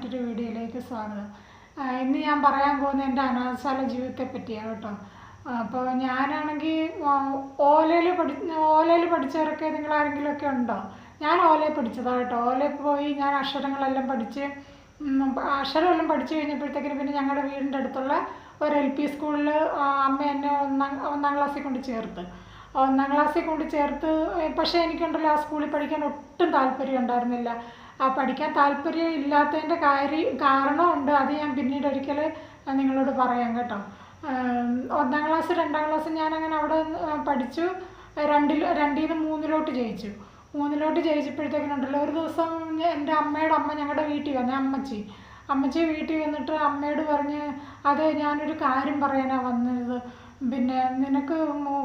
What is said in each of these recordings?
മറ്റൊരു വീഡിയോയിലേക്ക് സ്വാഗതം. ഇന്ന് ഞാൻ പറയാൻ പോകുന്ന എൻ്റെ അനാഥശാല ജീവിതത്തെ പറ്റിയാണ് കേട്ടോ. അപ്പോൾ ഞാനാണെങ്കിൽ ഓലയിൽ പഠിച്ചവരൊക്കെ നിങ്ങൾ ആരെങ്കിലുമൊക്കെ ഉണ്ടോ? ഞാൻ ഓലയിൽ പഠിച്ചതാണ് കേട്ടോ. ഓലയിൽ പോയി ഞാൻ അക്ഷരങ്ങളെല്ലാം പഠിച്ച് അക്ഷരമെല്ലാം പഠിച്ചു കഴിഞ്ഞപ്പോഴത്തേക്കിന് പിന്നെ ഞങ്ങളുടെ വീടിൻ്റെ അടുത്തുള്ള ഒരു LP സ്കൂളിൽ അമ്മ എന്നെ ഒന്നാം ക്ലാസ്സിൽ കൊണ്ട് ചേർത്ത്. പക്ഷേ എനിക്കുണ്ടല്ലോ ആ സ്കൂളിൽ പഠിക്കാൻ ഒട്ടും താല്പര്യം ഉണ്ടായിരുന്നില്ല. പഠിക്കാൻ താല്പര്യം ഇല്ലാത്തതിൻ്റെ കാരണമുണ്ട്. അത് ഞാൻ പിന്നീട് ഒരിക്കൽ നിങ്ങളോട് പറയാം കേട്ടോ. 1ാം ക്ലാസ് 2ാം ക്ലാസ് ഞാനങ്ങനെ അവിടെ പഠിച്ചു. 2ൽ നിന്ന് 3ലോട്ട് ജയിച്ചു. 3ലോട്ട് ജയിച്ചപ്പോഴത്തേക്കിനുണ്ടല്ലോ ഒരു ദിവസം എൻ്റെ അമ്മയുടെ അമ്മ ഞങ്ങളുടെ വീട്ടിൽ വന്നേ, അമ്മച്ചി വീട്ടിൽ വന്നിട്ട് അമ്മയോട് പറഞ്ഞ്, അതെ ഞാനൊരു കാര്യം പറയാനാണ് വന്നത്, പിന്നെ നിനക്ക്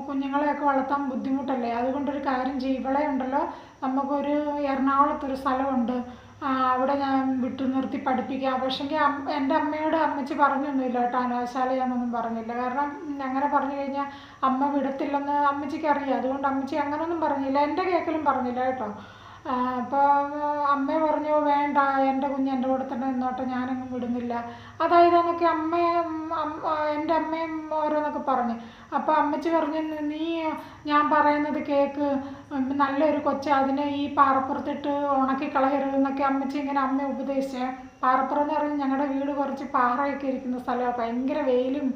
കുഞ്ഞുങ്ങളെയൊക്കെ വളർത്താൻ ബുദ്ധിമുട്ടല്ലേ, അതുകൊണ്ടൊരു കാര്യം ചെയ്യും, ഇവളെ ഉണ്ടല്ലോ നമുക്കൊരു എറണാകുളത്തൊരു സ്ഥലമുണ്ട്, അവിടെ ഞാൻ വിട്ടു നിർത്തി പഠിപ്പിക്കാം. പക്ഷേങ്കിൽ എൻ്റെ അമ്മയോട് അമ്മച്ചി പറഞ്ഞൊന്നുമില്ല കേട്ടോ, അനാഥശാലയാണെന്നൊന്നും പറഞ്ഞില്ല. കാരണം അങ്ങനെ പറഞ്ഞു കഴിഞ്ഞാൽ അമ്മ വിടത്തില്ലെന്ന് അമ്മച്ചിക്ക് അറിയാം. അതുകൊണ്ട് അമ്മച്ചി അങ്ങനെയൊന്നും പറഞ്ഞില്ല, എൻ്റെ കേൾക്കലും പറഞ്ഞില്ല കേട്ടോ. അപ്പോൾ അമ്മ പറഞ്ഞു, വേണ്ട, എൻ്റെ കുഞ്ഞ് എൻ്റെ കൂടെ തന്നെ നിന്നോട്ടെ, ഞാനൊന്നും വിടുന്നില്ല. അതായത് എന്നൊക്കെ എൻ്റെ അമ്മയും ഓരോന്നൊക്കെ പറഞ്ഞു. അപ്പോൾ അമ്മച്ചി പറഞ്ഞു, നീ ഞാൻ പറയുന്നത് കേൾക്ക്, നല്ലൊരു അതിനെ ഈ പാറപ്പുറത്തിട്ട് ഉണക്കി കളയരുതെന്നൊക്കെ അമ്മച്ചി ഇങ്ങനെ അമ്മ ഉപദേശിച്ചേ. പാറപ്പുറം എന്ന് പറഞ്ഞാൽ ഞങ്ങളുടെ വീട് കുറച്ച് പാറയൊക്കെ ഇരിക്കുന്ന സ്ഥലമാണ്, ഭയങ്കര വെയിലും.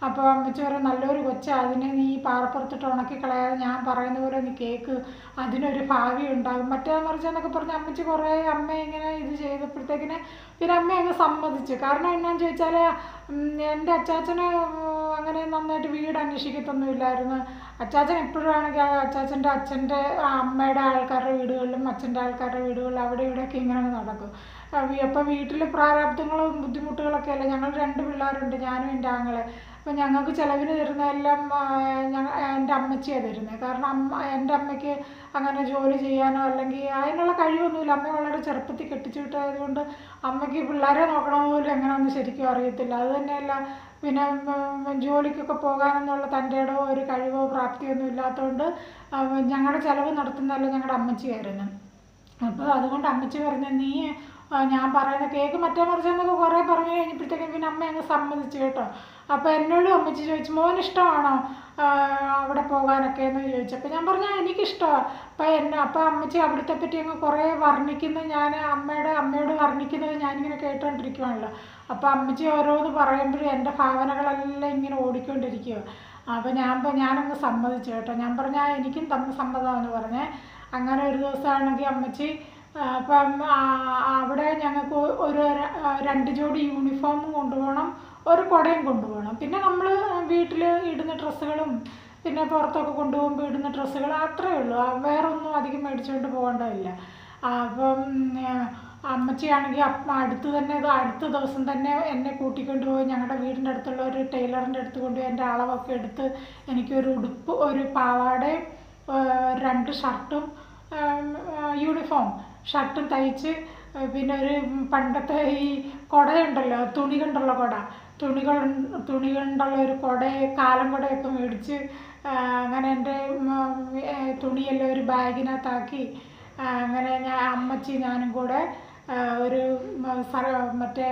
അപ്പോൾ അമ്മച്ചി പറയും, നല്ലൊരു അതിനെ നീ പാറപ്പുറത്തിട്ട് ഉണക്കി കളയാതെ ഞാൻ പറയുന്ന പോലെ നീ കേൾക്ക്, അതിനൊരു ഭാവി ഉണ്ടാകും, മറ്റേ മറിച്ചെന്നൊക്കെ പറഞ്ഞ് അമ്മച്ചി കുറേ അമ്മ ഇങ്ങനെ ഇത് ചെയ്തപ്പോഴത്തേക്കിന് പിന്നെ അമ്മ അങ്ങ് സമ്മതിച്ചു. കാരണം എന്നാന്ന് ചോദിച്ചാൽ എൻ്റെ അച്ചാച്ചന് അങ്ങനെ നന്നായിട്ട് വീട് അന്വേഷിക്കത്തൊന്നും ഇല്ലായിരുന്നു. അച്ചാച്ചൻ എപ്പോഴും ആണെങ്കിൽ അച്ചാച്ചൻ്റെ അമ്മയുടെ ആൾക്കാരുടെ വീടുകളിലും അച്ഛൻ്റെ ആൾക്കാരുടെ വീടുകളിലും അവിടെ ഇവിടെയൊക്കെ ഇങ്ങനെ നടക്കും. അപ്പോൾ വീട്ടിൽ പ്രാരാബ്ദങ്ങളും ബുദ്ധിമുട്ടുകളൊക്കെ അല്ലേ. ഞങ്ങൾ 2 പിള്ളേരുണ്ട്, ഞാനും എൻ്റെ ആങ്ങളെ. അപ്പോൾ ഞങ്ങൾക്ക് ചിലവിന് തരുന്നതെല്ലാം എൻ്റെ അമ്മച്ചിയാണ് തരുന്നത്. കാരണം എൻ്റെ അമ്മയ്ക്ക് അങ്ങനെ ജോലി ചെയ്യാനോ അല്ലെങ്കിൽ അതിനുള്ള കഴിവൊന്നുമില്ല. അമ്മ വളരെ ചെറുപ്പത്തിൽ കെട്ടിച്ചു വിട്ടതായതുകൊണ്ട് അമ്മയ്ക്ക് പിള്ളേരെ നോക്കണമെന്ന് എങ്ങനെയൊന്നും ശരിക്കും അറിയത്തില്ല. അത് തന്നെയല്ല, പിന്നെ ജോലിക്കൊക്കെ പോകാനെന്നുള്ള തൻ്റെ ഇടവോ ഒരു കഴിവോ പ്രാപ്തിയൊന്നും ഇല്ലാത്തതുകൊണ്ട് ഞങ്ങളുടെ ചിലവ് നടത്തുന്നതല്ല ഞങ്ങളുടെ അമ്മച്ചിയായിരുന്നു. അപ്പോൾ അതുകൊണ്ട് അമ്മച്ചി പറഞ്ഞു, നീ ഞാൻ പറയുന്ന കേക്ക് മറ്റേ മറിച്ചെന്നൊക്കെ കുറേ പറഞ്ഞു കഴിഞ്ഞപ്പോഴത്തേക്കും പിന്നെ അമ്മ അങ്ങ് സമ്മതിച്ചു കേട്ടോ. അപ്പോൾ എന്നോടും അമ്മച്ചി ചോദിച്ചു, മോൻ ഇഷ്ടമാണോ അവിടെ പോകാനൊക്കെ എന്ന് ചോദിച്ചപ്പോൾ ഞാൻ പറഞ്ഞു, എനിക്കിഷ്ടമാണ്. അപ്പോൾ അമ്മച്ചി അവിടുത്തെ പറ്റി അങ്ങ് കുറേ വർണ്ണിക്കുന്നത് ഞാൻ അമ്മയോട് വർണ്ണിക്കുന്നത് ഞാനിങ്ങനെ കേട്ടുകൊണ്ടിരിക്കുവാണല്ലോ. അപ്പോൾ അമ്മച്ചി ഓരോന്ന് പറയുമ്പോഴും എൻ്റെ ഭാവനകളെല്ലാം ഇങ്ങനെ ഓടിക്കൊണ്ടിരിക്കുക. അപ്പോൾ ഞാനങ്ങ് സമ്മതിച്ചു കേട്ടോ. ഞാൻ പറഞ്ഞാൽ എനിക്കും സമ്മതമാണെന്ന് പറഞ്ഞേ. അങ്ങനെ ഒരു ദിവസമാണെങ്കിൽ അമ്മച്ചി അപ്പം അവിടെ ഞങ്ങൾക്ക് ഒരു 2 ജോഡി യൂണിഫോമും കൊണ്ടുപോകണം, ഒരു കുടയും കൊണ്ടുപോകണം. പിന്നെ നമ്മൾ വീട്ടിൽ ഇടുന്ന ഡ്രസ്സുകളും പിന്നെ പുറത്തൊക്കെ കൊണ്ടുപോകുമ്പോൾ ഇടുന്ന ഡ്രസ്സുകൾ അത്രയേ ഉള്ളൂ, വേറെ ഒന്നും അധികം മേടിച്ചുകൊണ്ട് പോകേണ്ടതില്ല. അപ്പം അമ്മച്ചിയാണെങ്കിൽ അടുത്ത ദിവസം തന്നെ എന്നെ കൂട്ടിക്കൊണ്ട് പോയി ഞങ്ങളുടെ വീടിൻ്റെ അടുത്തുള്ള ഒരു ടൈലറിൻ്റെ അടുത്ത് കൊണ്ടുപോയി എൻ്റെ അളവൊക്കെ എടുത്ത് എനിക്കൊരു ഉടുപ്പ്, ഒരു പാവാടയും 2 ഷർട്ടും ഷർട്ടും തയ്ച്ച്, പിന്നെ ഒരു പണ്ടത്തെ ഈ കുടയുണ്ടല്ലോ, തുണി കൊണ്ടുള്ള ഒരു കാലം കുടയൊക്കെ മേടിച്ച് അങ്ങനെ എൻ്റെ തുണിയെല്ലാം ഒരു ബാഗിനകത്താക്കി അങ്ങനെ അമ്മച്ചി ഞാനും കൂടെ ഒരു മറ്റേ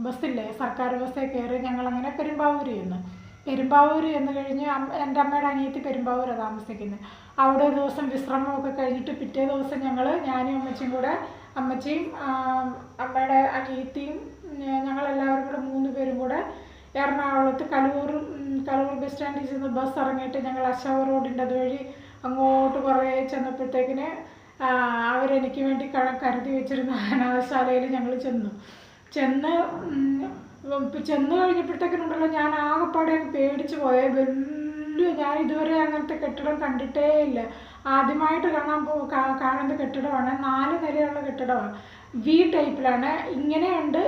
ബസ്സില്ലേ, സർക്കാർ ബസ്സിൽ കയറി ഞങ്ങളങ്ങനെ പെരുമ്പാവൂർ എന്ന് കഴിഞ്ഞ് എൻ്റെ അമ്മയുടെ അനിയത്തി പെരുമ്പാവൂരാണ് താമസിക്കുന്നത്. അവിടെ ഒരു ദിവസം വിശ്രമമൊക്കെ കഴിഞ്ഞിട്ട് പിറ്റേ ദിവസം ഞാനും അമ്മച്ചിയും കൂടെ, അമ്മച്ചിയും അമ്മയുടെ അനിയത്തിയും ഞങ്ങളെല്ലാവരും കൂടെ 3 പേരും കൂടെ എറണാകുളത്ത് കലൂർ ബസ് സ്റ്റാൻഡിൽ ചെന്ന് ബസ് ഇറങ്ങിയിട്ട് ഞങ്ങൾ അശോക റോഡിൻ്റെ അതുവഴി അങ്ങോട്ട് കുറേ ചെന്നപ്പോഴത്തേക്കിന് അവരെനിക്ക് വേണ്ടി കരുതി വെച്ചിരുന്ന അനാഥശാലയിൽ ഞങ്ങൾ ചെന്ന് കഴിഞ്ഞപ്പോഴത്തേക്കിനുണ്ടല്ലോ ഞാൻ ആകെപ്പാടെ പേടിച്ച് പോയേ. ഞാൻ ഇതുവരെ അങ്ങനത്തെ കെട്ടിടം കണ്ടിട്ടേ ഇല്ല, ആദ്യമായിട്ട് കാണുന്ന കെട്ടിടമാണ്. 4 നിലയുള്ള കെട്ടിടമാണ്, V ടൈപ്പിലാണ്. ഇങ്ങനെയുണ്ട്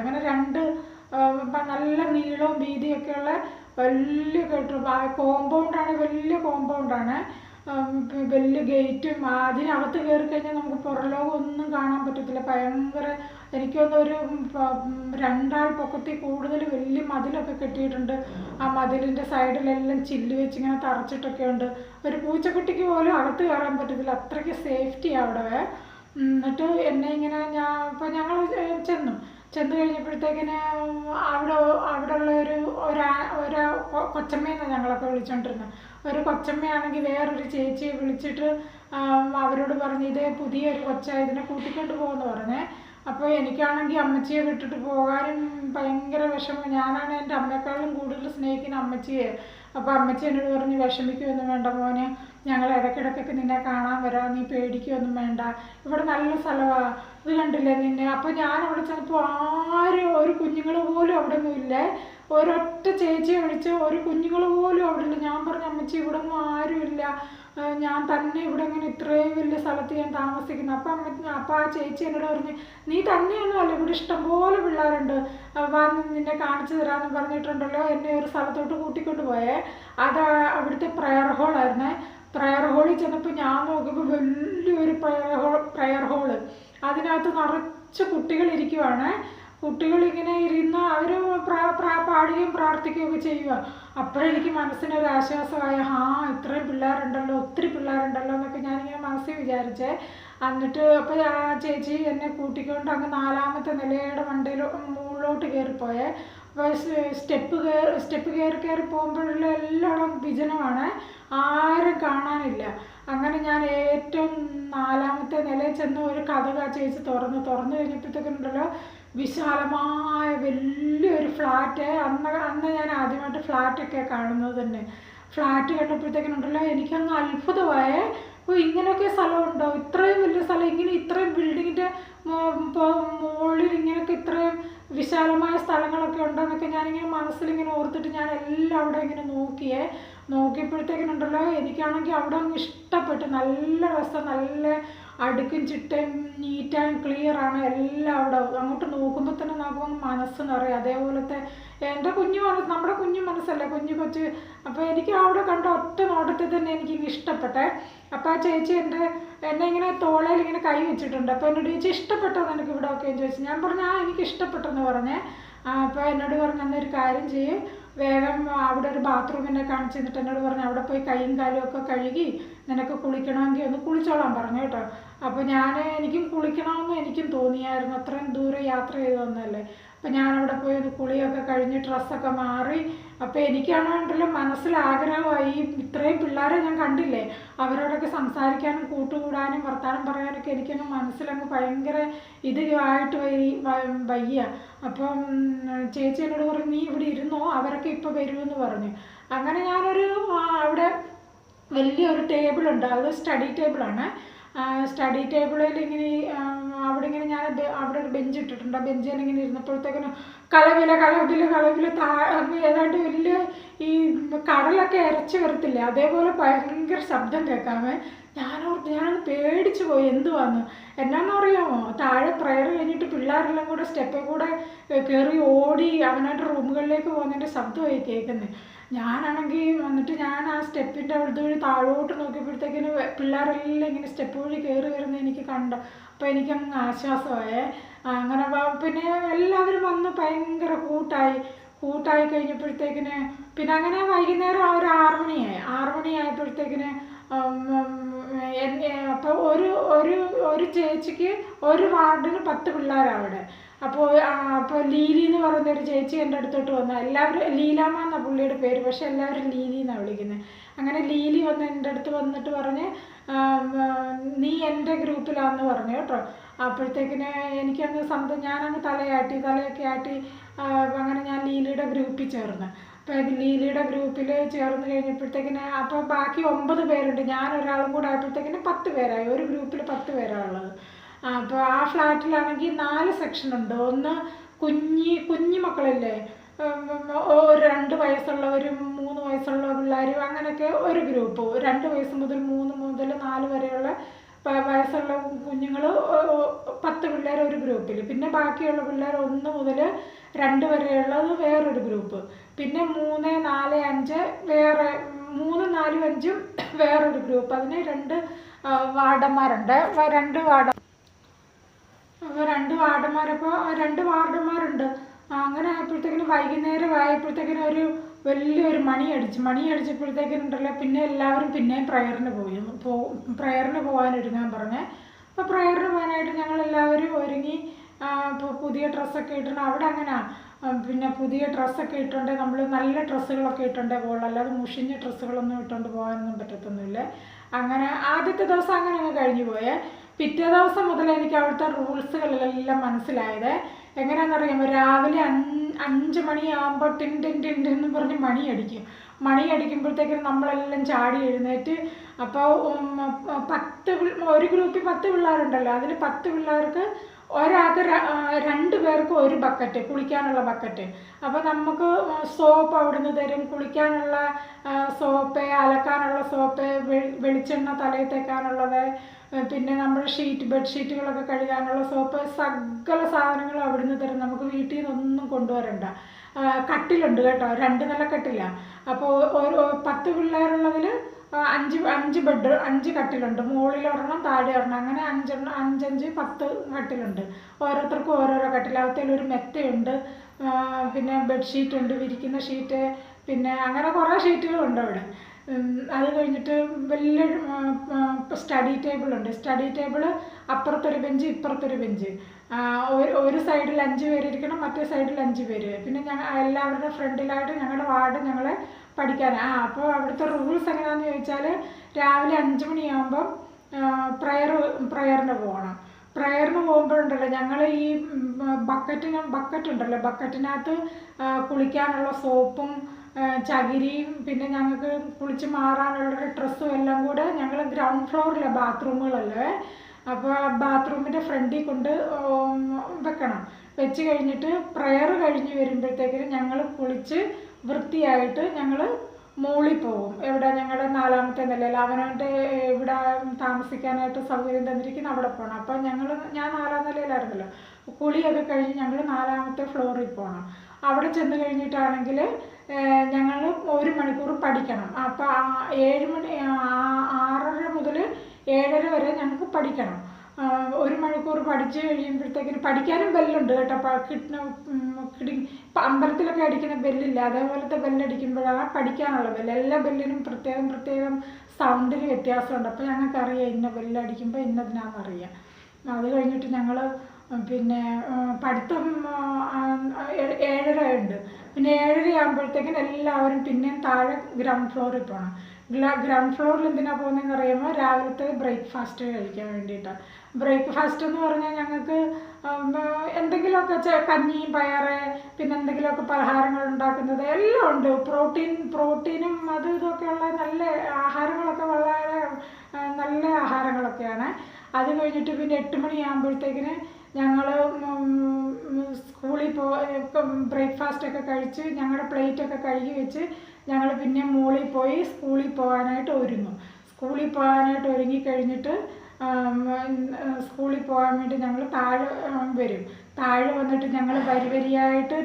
അങ്ങനെ 2 നല്ല നീളവും വീതിയൊക്കെയുള്ള വലിയ കെട്ടിടം. വലിയ കോമ്പൗണ്ടാണ്, വലിയ ഗേറ്റും. അതിനകത്ത് കയറി കഴിഞ്ഞാൽ നമുക്ക് പുറലോകം ഒന്നും കാണാൻ പറ്റത്തില്ല. ഭയങ്കര, എനിക്കൊന്നൊരു 2 ആൾ പൊക്കത്തിൽ കൂടുതൽ വലിയ മതിലൊക്കെ കെട്ടിയിട്ടുണ്ട്. ആ മതിലിൻ്റെ സൈഡിലെല്ലാം ചില്ല് വെച്ച് ഇങ്ങനെ തറച്ചിട്ടൊക്കെ ഉണ്ട്. ഒരു പൂച്ചക്കുട്ടിക്ക് പോലും അകത്ത് കയറാൻ പറ്റത്തില്ല, അത്രയ്ക്ക് സേഫ്റ്റിയാണ് അവിടെ. എന്നിട്ട് എന്നെ ഇങ്ങനെ ഞങ്ങൾ ചെന്ന് കഴിഞ്ഞപ്പോഴത്തേക്കിന് അവിടെ ഉള്ള ഒരു കൊച്ചമ്മയെന്നാണ് ഞങ്ങളൊക്കെ വിളിച്ചുകൊണ്ടിരുന്നത്. ഒരു കൊച്ചമ്മയാണെങ്കിൽ വേറൊരു ചേച്ചിയെ വിളിച്ചിട്ട് അവരോട് പറഞ്ഞു, ഇതേ പുതിയൊരു കൊച്ചാണ്, ഇതിനെ കൂട്ടിക്കൊണ്ട് പോകുമെന്ന് പറഞ്ഞേ. അപ്പോൾ എനിക്കാണെങ്കിൽ അമ്മച്ചിയെ വിട്ടിട്ട് പോകാനും ഭയങ്കര വിഷമം. ഞാനാണ് എൻ്റെ അമ്മയെക്കാളും കൂടുതൽ സ്നേഹിക്കുന്ന അമ്മച്ചിയെ. അപ്പോൾ അമ്മച്ചി എന്നോട് പറഞ്ഞു, വിഷമിക്കുകയൊന്നും വേണ്ട മോനെ, ഞങ്ങൾ ഇടയ്ക്കിടയ്ക്കൊക്കെ നിന്നെ കാണാൻ വരാം, നീ പേടിക്കുകയൊന്നും വേണ്ട, ഇവിടെ നല്ല സ്ഥലമാണ്, ഇത് കണ്ടില്ലേ നിന്നെ. അപ്പോൾ ഞാൻ അവിടെ ചെന്നപ്പോൾ ആരും, ഒരു കുഞ്ഞുങ്ങൾ പോലും അവിടെ ഒന്നും ഇല്ലേ. ഒരൊറ്റ ചേച്ചിയെ വിളിച്ച് ഒരു കുഞ്ഞുങ്ങൾ പോലും അവിടെ ഇല്ല. ഞാൻ പറഞ്ഞു, അമ്മച്ചി ഇവിടെ ഒന്നും ആരുമില്ല, ഞാൻ തന്നെ ഇവിടെ ഇങ്ങനെ ഇത്രയും വലിയ സ്ഥലത്ത് ഞാൻ താമസിക്കുന്നു. അപ്പം ആ ചേച്ചി എന്നോട് പറഞ്ഞു, നീ തന്നെയൊന്നും അല്ല, ഇവിടെ ഇഷ്ടംപോലെ പിള്ളേരുണ്ട്, വന്ന് നിന്നെ കാണിച്ചു തരാമെന്ന് പറഞ്ഞിട്ടുണ്ടല്ലോ. എന്നെ ഒരു സ്ഥലത്തോട്ട് കൂട്ടിക്കൊണ്ട് പോയേ. അത് അവിടുത്തെ പ്രയർ ഹോളായിരുന്നേ. പ്രയർ ഹോളിൽ ചെന്നപ്പോൾ ഞാൻ നോക്കിയപ്പോൾ വലിയൊരു പ്രയർ ഹോള്. അതിനകത്ത് നിറച്ച് കുട്ടികളിരിക്കുവാണ്. കുട്ടികളിങ്ങനെ ഇരുന്ന് അവർ പാടുകയും പ്രാർത്ഥിക്കുകയൊക്കെ ചെയ്യുക. അപ്പോഴെനിക്ക് മനസ്സിനൊരു ആശ്വാസമായ, ഇത്രയും പിള്ളേരുണ്ടല്ലോ, ഒത്തിരി പിള്ളേരുണ്ടല്ലോ എന്നൊക്കെ ഞാനിങ്ങനെ മനസ്സിൽ വിചാരിച്ചേ. എന്നിട്ട് അപ്പോൾ ആ ചേച്ചി എന്നെ കൂട്ടിക്കൊണ്ട് അങ്ങ് 4ാമത്തെ നിലയുടെ മുകളിലോട്ട് കയറിപ്പോയേ. അപ്പോൾ സ്റ്റെപ്പ് കയറി പോകുമ്പോഴുള്ള എല്ലായിടം വിജനമാണ്, ആരും കാണാനില്ല. അങ്ങനെ ഞാൻ ഏറ്റവും 4ാമത്തെ നിലയിൽ ചെന്ന് ഒരു കതക് ആ ചേച്ചി തുറന്നു കഴിഞ്ഞപ്പോഴത്തേക്കുണ്ടല്ലോ വിശാലമായ വലിയൊരു ഫ്ലാറ്റ്. അന്ന് ഞാൻ ആദ്യമായിട്ട് ഫ്ലാറ്റൊക്കെ കാണുന്നത് തന്നെ. ഫ്ലാറ്റ് കണ്ടപ്പോഴത്തേക്കിനുണ്ടല്ലോ എനിക്കങ്ങ് അത്ഭുതമായേ. ഇങ്ങനെയൊക്കെ സ്ഥലമുണ്ടോ, ഇത്രയും വലിയ സ്ഥലം, ഇത്രയും ബിൽഡിങ്ങിൻ്റെ മുകളിൽ ഇങ്ങനെയൊക്കെ ഇത്രയും വിശാലമായ സ്ഥലങ്ങളൊക്കെ ഉണ്ടോയെന്നൊക്കെ ഞാനിങ്ങനെ മനസ്സിലിങ്ങനെ ഓർത്തിട്ട് ഞാൻ എല്ലാം അവിടെ ഇങ്ങനെ നോക്കിയപ്പോഴത്തേക്കിനുണ്ടല്ലോ എനിക്കാണെങ്കിൽ അവിടെ അങ്ങ് ഇഷ്ടപ്പെട്ടു. നല്ല രസം, നല്ല അടുക്കും ചിട്ടയും നീറ്റ് ആൻഡ് ക്ലിയർ ആണ് എല്ലാം. അവിടെ അങ്ങോട്ട് നോക്കുമ്പോൾ തന്നെ നമുക്ക് മനസ്സ് നിറയും. അതേപോലത്തെ എൻ്റെ നമ്മുടെ കുഞ്ഞു മനസ്സല്ലേ, കൊച്ചു. അപ്പോൾ എനിക്ക് അവിടെ കണ്ട ഒറ്റ നോട്ടത്തിൽ തന്നെ എനിക്കിങ്ങനെ ഇഷ്ടപ്പെട്ടെ. അപ്പോൾ ആ ചേച്ചി എന്നെ ഇങ്ങനെ തോളയിൽ ഇങ്ങനെ കൈ വെച്ചിട്ടുണ്ട്. അപ്പോൾ എന്നോട് ചോദിച്ചു, ഇഷ്ടപ്പെട്ടോ നിനക്ക് ഇവിടെ ഒക്കെ എന്ന് ചോദിച്ചു. ഞാൻ പറഞ്ഞു, എനിക്ക് ഇഷ്ടപ്പെട്ടെന്ന് പറഞ്ഞേ. അപ്പോൾ എന്നോട് പറഞ്ഞു, എന്നൊരു കാര്യം ചെയ്യും, വേഗം അവിടെ ഒരു ബാത്റൂം എന്നെ കാണിച്ചു തന്നിട്ട് എന്നോട് പറഞ്ഞു, അവിടെ പോയി കൈയും കാലും ഒക്കെ കഴുകി നിനക്ക് കുളിക്കണമെങ്കിൽ ഒന്ന് കുളിച്ചോളാൻ പറഞ്ഞു കേട്ടോ. അപ്പോൾ എനിക്കും കുളിക്കണമെന്ന് എനിക്കും തോന്നിയായിരുന്നു, അത്രയും ദൂരം യാത്ര ചെയ്ത് വന്നതല്ലേ. അപ്പം ഞാനവിടെ പോയി ഒന്ന് കുളിയൊക്കെ കഴിഞ്ഞ് ഡ്രസ്സൊക്കെ മാറി. അപ്പോൾ എനിക്കാണെങ്കിലോ മനസ്സിലാഗ്രഹമായി, ഇത്രയും പിള്ളേരെ ഞാൻ കണ്ടില്ലേ, അവരോടൊക്കെ സംസാരിക്കാനും കൂട്ടുകൂടാനും വർത്താനം പറയാനൊക്കെ എനിക്കങ്ങ് മനസ്സിലങ്ങ് ഭയങ്കര ആയിട്ട് വയ്യ. അപ്പം ചേച്ചി എന്നോട് പറഞ്ഞു, നീ ഇവിടെ ഇരുന്നോ, അവരൊക്കെ ഇപ്പോൾ വരുമെന്ന് പറഞ്ഞു. അങ്ങനെ അവിടെ വലിയൊരു ടേബിളുണ്ട്, അത് സ്റ്റഡി ടേബിളാണ്. സ്റ്റഡി ടേബിളിൽ ഇങ്ങനെ ഞാൻ അവിടെ ഒരു ബെഞ്ച് ഇട്ടിട്ടുണ്ട്. ആ ബെഞ്ചിൽ ഇങ്ങനെ ഇരുന്നപ്പോഴത്തേക്കിനും കലവില ഏതാണ്ട് വലിയ ഈ കടലൊക്കെ ഇരച്ച് വരത്തില്ലേ, അതേപോലെ ഭയങ്കര ശബ്ദം കേൾക്കാമേ. ഞാനത് പേടിച്ചു പോയി, എന്തുവാന്ന്. എന്നാന്ന് അറിയാമോ, താഴെ പ്രയർ കഴിഞ്ഞിട്ട് പിള്ളേരെല്ലാം കൂടെ സ്റ്റെപ്പിൽ കൂടെ കയറി ഓടി അവനായിട്ട് റൂമുകളിലേക്ക് പോകുന്നതിൻ്റെ ശബ്ദമായി കേൾക്കുന്നത്. ഞാനാണെങ്കിൽ വന്നിട്ട് ഞാൻ ആ സ്റ്റെപ്പിൻ്റെ അവിടുത്തെ വഴി താഴോട്ട് നോക്കിയപ്പോഴത്തേക്കിന് പിള്ളേരെല്ലാം ഇങ്ങനെ സ്റ്റെപ്പ് വഴി കയറി വരുന്നത് എനിക്ക് കണ്ടു. അപ്പോൾ എനിക്കങ്ങ് ആശ്വാസമായേ. അങ്ങനെ പിന്നെ എല്ലാവരും വന്ന് ഭയങ്കര കൂട്ടായി കഴിഞ്ഞപ്പോഴത്തേക്കിന് പിന്നെ അങ്ങനെ വൈകുന്നേരം ഒരു 6 മണിയായപ്പോഴത്തേക്കിന് അപ്പോൾ ഒരു ചേച്ചിക്ക് ഒരു വാർഡിന് 10 പിള്ളേരാണ് അവിടെ. അപ്പോൾ ലീലി എന്ന് പറയുന്നൊരു ചേച്ചി എൻ്റെ അടുത്തോട്ട് വന്നു. എല്ലാവരും ലീലാമ്മ എന്നാണ് പുള്ളിയുടെ പേര്, പക്ഷെ എല്ലാവരും ലീലി എന്നാണ് വിളിക്കുന്നത്. അങ്ങനെ ലീലി വന്ന് എൻ്റെ അടുത്ത് വന്നിട്ട് പറഞ്ഞ്, നീ എൻ്റെ ഗ്രൂപ്പിലാണെന്ന് പറഞ്ഞു കേട്ടോ. അപ്പോഴത്തേക്കിന് എനിക്കങ്ങ് ഞാനങ്ങ് തലയൊക്കെ ആട്ടി അങ്ങനെ ഞാൻ ലീലിയുടെ ഗ്രൂപ്പിൽ ചേർന്ന്. അപ്പോൾ ലീലിയുടെ ഗ്രൂപ്പിൽ ചേർന്ന് കഴിഞ്ഞപ്പോഴത്തേക്കിന് അപ്പോൾ ബാക്കി 9 പേരുണ്ട്, ഞാൻ ഒരാളും കൂടെ ആയപ്പോഴത്തേക്കിന് 10 പേരായി. ഒരു ഗ്രൂപ്പിൽ 10 പേരാണ് ഉള്ളത്. അപ്പോൾ ആ ഫ്ലാറ്റിലാണെങ്കിൽ 4 സെക്ഷനുണ്ട്. ഒന്ന് കുഞ്ഞി മക്കളില്ലേ, 2 വയസ്സുള്ളവരും 3 വയസ്സുള്ള പിള്ളേരും, അങ്ങനെയൊക്കെ ഒരു ഗ്രൂപ്പ്. 2 വയസ്സ് മുതൽ 3 മുതൽ 4 വരെയുള്ള വയസ്സുള്ള കുഞ്ഞുങ്ങൾ 10 പിള്ളേർ ഒരു ഗ്രൂപ്പിൽ. പിന്നെ ബാക്കിയുള്ള പിള്ളേർ 1 മുതൽ 2 വരെയുള്ളത് വേറൊരു ഗ്രൂപ്പ്. പിന്നെ 3, 4, 5 വേറെ, 3, 4, 5 വേറൊരു ഗ്രൂപ്പ്. അതിന് 2 വാർഡന്മാരുണ്ട്. 2 വാർഡന്മാരുണ്ട്. അങ്ങനെ ആയപ്പോഴത്തേക്കിന് വൈകുന്നേരം ആയപ്പോഴത്തേക്കിനും ഒരു വലിയൊരു മണിയടിച്ചപ്പോഴത്തേക്കിനുണ്ടല്ലോ പിന്നെ എല്ലാവരും പിന്നെയും പ്രയറിന് പോകാനൊരുങ്ങാൻ പറഞ്ഞേ. അപ്പോൾ പ്രയറിന് പോകാനായിട്ട് ഞങ്ങളെല്ലാവരും ഒരുങ്ങി പുതിയ ഡ്രസ്സൊക്കെ ഇട്ടിട്ട് അവിടെ അങ്ങനെ പിന്നെ പുതിയ ഡ്രസ്സൊക്കെ ഇട്ടുകൊണ്ട് നമ്മൾ നല്ല ഡ്രസ്സുകളൊക്കെ ഇട്ടുകൊണ്ടേ പോകുള്ളൂ, അല്ലാതെ മുഷിഞ്ഞ ഡ്രസ്സുകളൊന്നും ഇട്ടുകൊണ്ട് പോകാനൊന്നും പറ്റത്തൊന്നുമില്ല. അങ്ങനെ ആദ്യത്തെ ദിവസം അങ്ങനെ അങ്ങ് കഴിഞ്ഞു പോയേ. പിറ്റേ ദിവസം മുതൽ എനിക്ക് അവിടുത്തെ റൂൾസുകളെല്ലാം മനസ്സിലായത്. എങ്ങനെയാണെന്നറിയാമോ, രാവിലെ 5 മണിയാകുമ്പോൾ ടിൻ ടിൻ ടിൻ ടിൻ എന്ന് പറഞ്ഞ് മണി അടിക്കുമ്പോഴത്തേക്കും നമ്മളെല്ലാം ചാടി എഴുന്നേറ്റ്. അപ്പോൾ ഒരു ഗ്രൂപ്പിൽ 10 പിള്ളേരുണ്ടല്ലോ, അതിൽ 10 പിള്ളേർക്ക് ഒരാൾക്ക് 2 പേർക്ക് ഒരു ബക്കറ്റ്, കുളിക്കാനുള്ള ബക്കറ്റ്. അപ്പോൾ നമുക്ക് സോപ്പ് അവിടുന്ന് തരും, കുളിക്കാനുള്ള സോപ്പ്, അലക്കാനുള്ള സോപ്പ്, വെളിച്ചെണ്ണ തലയിൽ തേക്കാനുള്ളത്, പിന്നെ നമ്മുടെ ബെഡ്ഷീറ്റുകളൊക്കെ കഴുകാനുള്ള സോപ്പ്, സകല സാധനങ്ങളും അവിടുന്ന് തരും. നമുക്ക് വീട്ടിൽ നിന്നൊന്നും കൊണ്ടുവരണ്ട. കട്ടിലുണ്ട് കേട്ടോ, 2 നില കട്ടില്ല. അപ്പോൾ 10 പിള്ളേരുള്ളതിൽ 5 കട്ടിലുണ്ട്, മുകളിൽ ഒരെണ്ണം താഴെ ഒരെണ്ണം, അങ്ങനെ 5 10 കട്ടിലുണ്ട്. ഓരോരുത്തർക്കും ഓരോരോ കട്ടിൽ. ഒരു മെത്തയുണ്ട്, പിന്നെ ബെഡ്ഷീറ്റ് ഉണ്ട്, വിരിക്കുന്ന ഷീറ്റ്, പിന്നെ അങ്ങനെ കുറേ ഷീറ്റുകളുണ്ട് അവിടെ. അത് കഴിഞ്ഞിട്ട് വലിയൊരു സ്റ്റഡി ടേബിളുണ്ട്. സ്റ്റഡി ടേബിള് അപ്പുറത്തൊരു ബെഞ്ച്, ഇപ്പുറത്തൊരു ബെഞ്ച്. ഒരു സൈഡിൽ 5 പേര് ഇരിക്കണം, മറ്റേ സൈഡിൽ 5 പേര്. പിന്നെ എല്ലാവരുടെ ഫ്രണ്ടിലായിട്ട് ഞങ്ങളുടെ വാർഡ് ഞങ്ങളെ പഠിക്കാനാണ്. അപ്പോൾ അവിടുത്തെ റൂൾസ് എങ്ങനെയാണെന്ന് ചോദിച്ചാൽ, രാവിലെ 5 മണിയാകുമ്പം പ്രയറിന് പോകണം. പ്രയറിന് പോകുമ്പോഴുണ്ടല്ലോ, ഞങ്ങൾ ഈ ബക്കറ്റുണ്ടല്ലോ, ബക്കറ്റിനകത്ത് കുളിക്കാനുള്ള സോപ്പും ചകിരിയും പിന്നെ ഞങ്ങൾക്ക് കുളിച്ച് മാറാനുള്ള ഡ്രസ്സും എല്ലാം കൂടെ ഞങ്ങൾ ഗ്രൗണ്ട് ഫ്ലോറിലെ ബാത്റൂമുകളല്ലേ, അപ്പോൾ ബാത്റൂമിൻ്റെ ഫ്രണ്ടിൽ കൊണ്ട് വെക്കണം. വെച്ച് കഴിഞ്ഞിട്ട് പ്രയർ കഴിഞ്ഞ് വരുമ്പോഴത്തേക്കിനും ഞങ്ങൾ കുളിച്ച് വൃത്തിയായിട്ട് ഞങ്ങൾ മുകളിൽ പോകും. എവിടെ? ഞങ്ങളുടെ 4ാമത്തെ നിലയിൽ അവനവൻ്റെ ഇവിടെ താമസിക്കാനായിട്ട് സൗകര്യം തന്നിരിക്കുന്ന അവിടെ പോകണം. അപ്പം ഞാൻ 4ാം നിലയിലായിരുന്നല്ലോ. കുളിയൊക്കെ കഴിഞ്ഞ് ഞങ്ങൾ 4ാമത്തെ ഫ്ലോറിൽ പോകണം. അവിടെ ചെന്ന് കഴിഞ്ഞിട്ടാണെങ്കിൽ ഞങ്ങൾ 1 മണിക്കൂർ പഠിക്കണം. അപ്പോൾ 6:30 മുതൽ 7:30 വരെ ഞങ്ങൾക്ക് പഠിക്കണം. 1 മണിക്കൂർ പഠിച്ച് കഴിയുമ്പോഴത്തേക്കിന് പഠിക്കാനും ബെല്ലുണ്ട് കേട്ടോ. ഇപ്പം അമ്പലത്തിലൊക്കെ അടിക്കുന്ന ബെല്ലില്ല, അതേപോലത്തെ ബെല്ലടിക്കുമ്പോഴാണ് പഠിക്കാനുള്ള ബെല്ല്. എല്ലാ ബെല്ലിനും പ്രത്യേകം സൗണ്ടിന് വ്യത്യാസമുണ്ട്. അപ്പോൾ ഞങ്ങൾക്കറിയാം ഇന്ന ബെല്ലടിക്കുമ്പോൾ ഇന്നതിനാണെന്നറിയാം. അത് കഴിഞ്ഞിട്ട് ഞങ്ങൾ പിന്നെ പഠിത്തം 7:30 ഉണ്ട്. പിന്നെ 7:30 ആകുമ്പോഴത്തേക്കും എല്ലാവരും പിന്നെയും താഴെ ഗ്രൗണ്ട് ഫ്ലോറിൽ പോകണം. ഗ്രൗണ്ട് ഫ്ലോറിൽ എന്തിനാണ് പോകുന്നതെന്ന് അറിയുമ്പോൾ രാവിലത്തെ ബ്രേക്ക്ഫാസ്റ്റ് കഴിക്കാൻ വേണ്ടിയിട്ടാണ്. ബ്രേക്ക്ഫാസ്റ്റ് എന്ന് പറഞ്ഞാൽ ഞങ്ങൾക്ക് എന്തെങ്കിലുമൊക്കെ കഞ്ഞിയും പയറ്, പിന്നെ എന്തെങ്കിലുമൊക്കെ പലഹാരങ്ങൾ ഉണ്ടാക്കുന്നത് എല്ലാം ഉണ്ട്. പ്രോട്ടീനും അതും ഇതൊക്കെയുള്ള നല്ല ആഹാരങ്ങളൊക്കെ, വളരെ നല്ല ആഹാരങ്ങളൊക്കെയാണ്. അത് കഴിഞ്ഞിട്ട് പിന്നെ 8 മണിയാകുമ്പോഴത്തേക്കിന് ഞങ്ങൾ സ്കൂളിൽ ബ്രേക്ക്ഫാസ്റ്റൊക്കെ കഴിച്ച് ഞങ്ങളുടെ പ്ലേറ്റൊക്കെ കഴുകി വെച്ച് ഞങ്ങൾ പിന്നെ മുകളിൽ പോയി സ്കൂളിൽ പോകാനായിട്ട് ഒരുങ്ങും. സ്കൂളിൽ പോകാനായിട്ട് ഒരുങ്ങിക്കഴിഞ്ഞിട്ട് സ്കൂളിൽ പോകാൻ വേണ്ടി ഞങ്ങൾ താഴെ വരും. താഴെ വന്നിട്ട് ഞങ്ങൾ വരിയായിട്ട്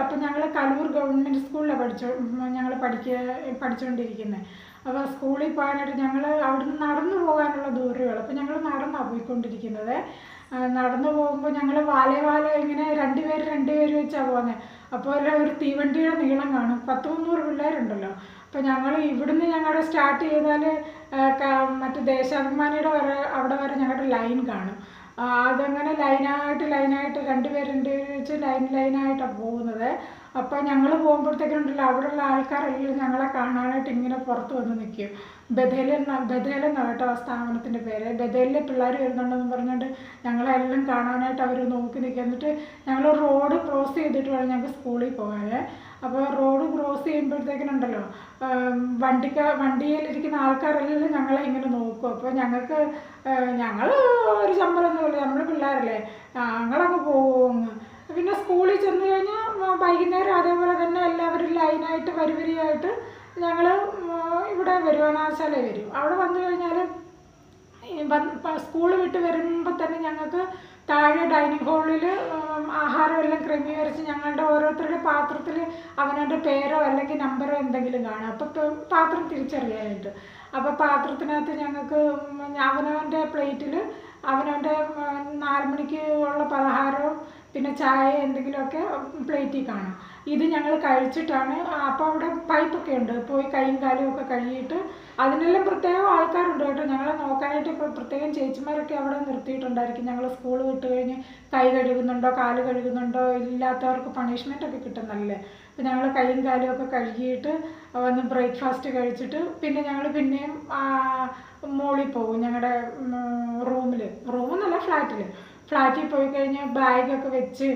അപ്പം ഞങ്ങൾ കലൂർ ഗവൺമെൻറ് സ്കൂളിലാണ് ഞങ്ങൾ പഠിച്ചുകൊണ്ടിരിക്കുന്നത്. അപ്പോൾ സ്കൂളിൽ പോകാനായിട്ട് ഞങ്ങൾ അവിടുന്ന് നടന്നു പോകാനുള്ള ദൂരമുള്ളൂ. അപ്പോൾ ഞങ്ങൾ നടന്നാണ് പോയിക്കൊണ്ടിരിക്കുന്നത്. നടന്നു പോകുമ്പോൾ ഞങ്ങൾ വാല ഇങ്ങനെ 2 പേര് വെച്ചാണ് പോകുന്നത്. അപ്പോൾ ഒരു തീവണ്ടിയുടെ നീളം കാണും. 100-300 പിള്ളേരുണ്ടല്ലോ. അപ്പോൾ ഞങ്ങൾ ഇവിടുന്ന് ഞങ്ങളുടെ സ്റ്റാർട്ട് ചെയ്താൽ മറ്റേ ദേശാഭിമാനിയുടെ അവിടെ വരെ ഞങ്ങളുടെ ലൈൻ കാണും. അതങ്ങനെ ലൈനായിട്ട് 2 പേര് വെച്ച് ലൈനായിട്ടാണ് പോകുന്നത്. അപ്പോൾ ഞങ്ങൾ പോകുമ്പോഴത്തേക്കുണ്ടല്ലോ, അവിടെയുള്ള ആൾക്കാരെല്ലാം ഞങ്ങളെ കാണാനായിട്ട് ഇങ്ങനെ പുറത്ത് വന്ന് നിൽക്കും. ബഥേലെന്നാണ് കേട്ടോ ആ സ്ഥാപനത്തിൻ്റെ പേര്. ബഥേലിലെ പിള്ളേർ വരുന്നുണ്ടെന്ന് പറഞ്ഞുകൊണ്ട് ഞങ്ങളെല്ലാം കാണാനായിട്ട് അവർ നോക്കി നിൽക്കും. എന്നിട്ട് ഞങ്ങൾ റോഡ് ക്രോസ് ചെയ്തിട്ട് വേണം ഞങ്ങൾക്ക് സ്കൂളിൽ പോകാൻ. അപ്പോൾ റോഡ് ക്രോസ് ചെയ്യുമ്പോഴത്തേക്കിനുണ്ടല്ലോ, വണ്ടിയിലിരിക്കുന്ന ആൾക്കാരെല്ലാം ഞങ്ങളെ ഇങ്ങനെ നോക്കും. അപ്പോൾ ഞങ്ങൾ ഒരു ശമ്പളമൊന്നുമില്ല, നമ്മൾ പിള്ളേരല്ലേ, ഞങ്ങളങ്ങ് പോകും. പിന്നെ സ്കൂളിൽ ചെന്ന് കഴിഞ്ഞാൽ വൈകുന്നേരം അതേപോലെ തന്നെ എല്ലാവരും ലൈനായിട്ട് വരിയായിട്ട് ഞങ്ങൾ ഇവിടെ വരും, അനാശാലയിൽ വരും. അവിടെ വന്നു കഴിഞ്ഞാൽ സ്കൂൾ വിട്ട് വരുമ്പോൾ തന്നെ ഞങ്ങൾക്ക് താഴെ ഡൈനിങ് ഹാളിൽ ആഹാരമെല്ലാം ക്രമീകരിച്ച് ഞങ്ങളുടെ ഓരോരുത്തരുടെ പാത്രത്തിൽ അവനവൻ്റെ പേരോ അല്ലെങ്കിൽ നമ്പറോ എന്തെങ്കിലും കാണും. അപ്പോൾ പാത്രം തിരിച്ചറിയാനായിട്ട്. അപ്പോൾ പാത്രത്തിനകത്ത് ഞങ്ങൾക്ക് അവനവൻ്റെ പ്ലേറ്റിൽ അവനവൻ്റെ 4 മണിക്ക് ഉള്ള പലഹാരവും പിന്നെ ചായ എന്തെങ്കിലുമൊക്കെ പ്ലേറ്റിൽ കാണും. ഇത് ഞങ്ങൾ കഴിച്ചിട്ടാണ്. അപ്പോൾ അവിടെ പൈപ്പൊക്കെ ഉണ്ട്, പോയി കൈയും കാലും ഒക്കെ കഴുകിയിട്ട് അതിനെല്ലാം പ്രത്യേകം ആൾക്കാരുണ്ട് കേട്ടോ. ഞങ്ങളെ നോക്കാനായിട്ട് ഇപ്പോൾ പ്രത്യേകം ചേച്ചിമാരൊക്കെ അവിടെ നിർത്തിയിട്ടുണ്ടായിരിക്കും. ഞങ്ങൾ സ്കൂൾ വിട്ട് കഴിഞ്ഞ് കൈ കഴുകുന്നുണ്ടോ കാല് കഴുകുന്നുണ്ടോ, ഇല്ലാത്തവർക്ക് പണിഷ്മെൻ്റ് ഒക്കെ കിട്ടുന്നല്ലേ. അപ്പോൾ ഞങ്ങൾ കൈയും കാലും ഒക്കെ കഴുകിയിട്ട് വന്ന് ബ്രേക്ക്ഫാസ്റ്റ് കഴിച്ചിട്ട് പിന്നെ ഞങ്ങൾ പിന്നെയും മോളിൽ പോകും. ഞങ്ങളുടെ റൂമെന്നല്ല ഫ്ലാറ്റിൽ പോയി കഴിഞ്ഞ് ബാഗൊക്കെ വെച്ച്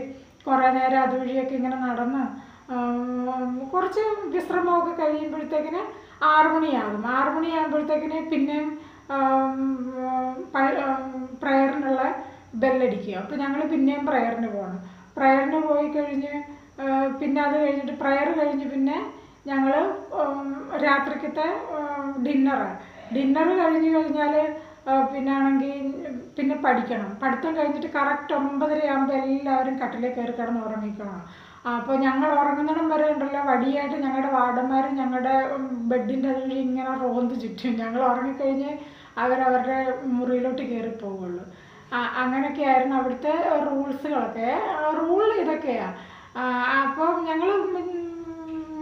കുറേ നേരം അതുവഴിയൊക്കെ ഇങ്ങനെ നടന്ന് കുറച്ച് വിശ്രമമൊക്കെ കഴിയുമ്പോഴത്തേക്കിന് 6 മണിയാകും. 6 മണിയാകുമ്പോഴത്തേക്കിന് പിന്നെയും പ്രയറിനുള്ള ബെല്ലടിക്കുക. അപ്പോൾ ഞങ്ങൾ പിന്നെയും പ്രയറിന് പോകണം. പ്രയറിന് പോയി കഴിഞ്ഞ് പിന്നെ അത് കഴിഞ്ഞിട്ട് പ്രയർ കഴിഞ്ഞ് പിന്നെ ഞങ്ങൾ രാത്രിക്കത്തെ ഡിന്നർ കഴിഞ്ഞ് കഴിഞ്ഞാൽ പിന്നെ ആണെങ്കിൽ പിന്നെ പഠിത്തം കഴിഞ്ഞിട്ട് കറക്റ്റ് 9:30 ആകുമ്പോൾ എല്ലാവരും കട്ടിലേ കയറി കിടന്ന് ഉറങ്ങിക്കണം. അപ്പോൾ ഞങ്ങൾ ഉറങ്ങുന്നിടം വരെ ഉണ്ടല്ലോ വടിയായിട്ട് ഞങ്ങളുടെ വാർഡന്മാർ ഞങ്ങളുടെ ബെഡിൻ്റെ അതുവഴി ഇങ്ങനെ റോന്ത് ചുറ്റും. ഞങ്ങൾ ഉറങ്ങിക്കഴിഞ്ഞ് അവരവരുടെ മുറിയിലോട്ട് കയറി പോവുള്ളൂ. അങ്ങനെയൊക്കെയായിരുന്നു അവിടുത്തെ റൂൾസുകളൊക്കെ. ഇതൊക്കെയാണ്. അപ്പോൾ ഞങ്ങൾ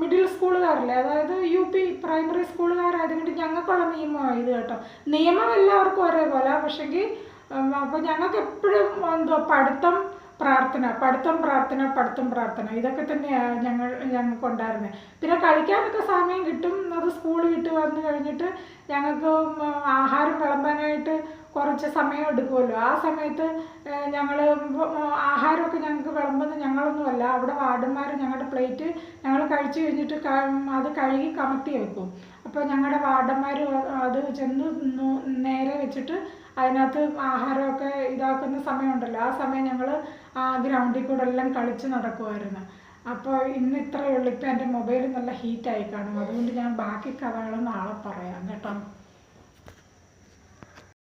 മിഡിൽ സ്കൂളുകാരല്ലേ, അതായത് UP പ്രൈമറി സ്കൂളുകാരായതുകൊണ്ട് ഞങ്ങൾക്കുള്ള നിയമമാണ് ഇത് കേട്ടോ. നിയമം എല്ലാവർക്കും ഒരേപോലെ, പക്ഷെങ്കിൽ അപ്പോൾ ഞങ്ങൾക്ക് എപ്പോഴും പഠിത്തം പ്രാർത്ഥന ഇതൊക്കെ തന്നെയാണ് ഞങ്ങൾക്കുണ്ടായിരുന്നത്. പിന്നെ കളിക്കാനൊക്കെ സമയം കിട്ടും. അത് സ്കൂൾ വിട്ട് വന്നു കഴിഞ്ഞിട്ട് ഞങ്ങൾക്ക് ആഹാരം വിളമ്പാനായിട്ട് കുറച്ച് സമയം എടുക്കുമല്ലോ. ആ സമയത്ത് ഞങ്ങൾ ആഹാരമൊക്കെ ഞങ്ങൾക്ക് വിളമ്പുന്നത് ഞങ്ങളൊന്നുമല്ല, അവിടെ വാർഡന്മാർ ഞങ്ങളുടെ പ്ലേറ്റ് ഞങ്ങൾ കഴിച്ചു കഴിഞ്ഞിട്ട് അത് കഴുകി കമത്തി വെക്കും. അപ്പോൾ ഞങ്ങളുടെ വാർഡന്മാർ അത് ചെന്ന് നേരെ വെച്ചിട്ട് അതിനകത്ത് ആഹാരമൊക്കെ ഇതാക്കുന്ന സമയമുണ്ടല്ലോ, ആ സമയം ഞങ്ങൾ ആ ഗ്രൗണ്ടിൽ കൂടെ എല്ലാം കളിച്ച് നടക്കുമായിരുന്നു. അപ്പോൾ ഇന്ന് ഇത്രയേ ഉള്ളൂ. ഇപ്പം എൻ്റെ മൊബൈൽ നല്ല ഹീറ്റായി കാണും. അതുകൊണ്ട് ഞാൻ ബാക്കി കഥകൾ നാളെ പറയാം കേട്ടോ.